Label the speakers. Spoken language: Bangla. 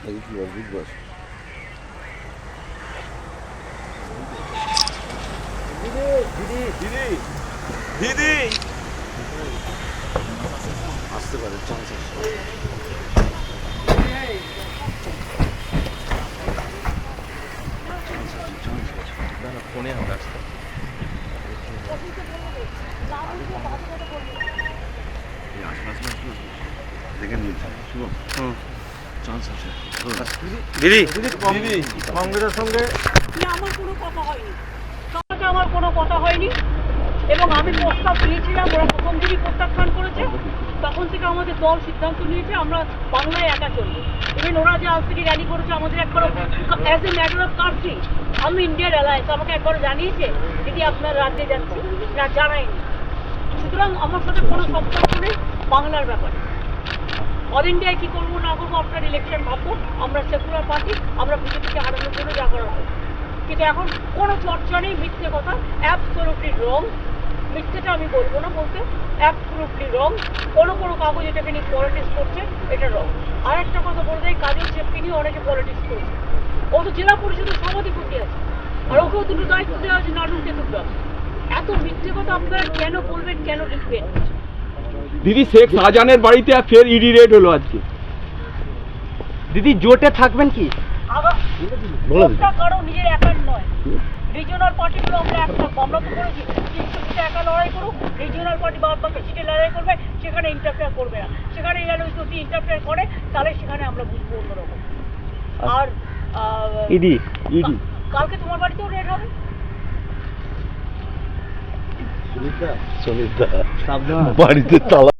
Speaker 1: বিগ বস দিদি আসতে পারে চান্স আছে। ফোনে আমরা আসতে দেখে নিয়েছি শুভ চান্স আছে। দিদি দিদি কংগ্রেসের সঙ্গে
Speaker 2: আমার কোনো কথা হয়নি, আমার কোনো কথা হয়নি এবং আমি প্রস্তাব দিয়েছিলাম, ওরা প্রথম দিনই প্রত্যাখ্যান করেছে। তখন থেকে আমাদের দল সিদ্ধান্ত নিয়েছে আমরা বাংলায় একা চলবো। ইভেন ওরা যে আজ থেকে র্যালি করেছে আমাদের একবার as a matter of country, আমি ইন্ডিয়ার অ্যালায়েন্স আমাকে একবার জানিয়েছে দিদি আপনার রাজ্যে যাচ্ছি, না জানায়নি। সুতরাং আমার সাথে কোনো সম্পর্ক নেই বাংলার ব্যাপারে। অল ইন্ডিয়ায় কী করবো না করবো আপনার ইলেকশন ভাববো, আমরা সেকুলার পার্টি, আমরা বিজেপিকে হারানোর জন্য যা করা হবে। কিন্তু এখন কোনো চর্চা নেই, মিথ্যে কথা, অ্যাবসলিউটলি রং। মিথ্যেটা আমি বলবো না বলতে, অ্যাবসলিউটলি রং। কোনো কাগজ এটাকে নিয়ে পলিটিক্স করছে, এটা রং। আর একটা কথা বলতে এই কাজের চেপকে নিয়ে অনেকে পলিটিক্স করছে। ও তো জেলা পরিষদের সভাধিপতি আছে, আর ওকেও দুটো দায়িত্ব দেওয়া হচ্ছে নাটক টেতুকরা। এত মিথ্যে কথা আপনারা কেন বলবেন, কেন লিখবেন?
Speaker 3: দিদি শেখ শাহজাহানের বাড়িতে ফের ইডি রেড হলো আজকে। দিদি জোটে থাকবেন কি?
Speaker 2: কারো নিজের একার নয়, রিজিওনাল পার্টিগুলো আমরা এক থাকবো। আমরা তো করেছি 300 সিটে একা লড়াই করুক, রিজিওনাল পার্টি বাদ বাকি সিটে লড়াই করবে, সেখানে ইন্টারফেয়ার করবে না। সেখানে যদি ইন্টারফেয়ার করে তাহলে সেখানে আমরা বুঝবো অন্যরকম। আর
Speaker 3: ইডি
Speaker 2: কালকে তোমার বাড়িতেও রেড হবে।
Speaker 1: সুনিতা বাড়িতে তালা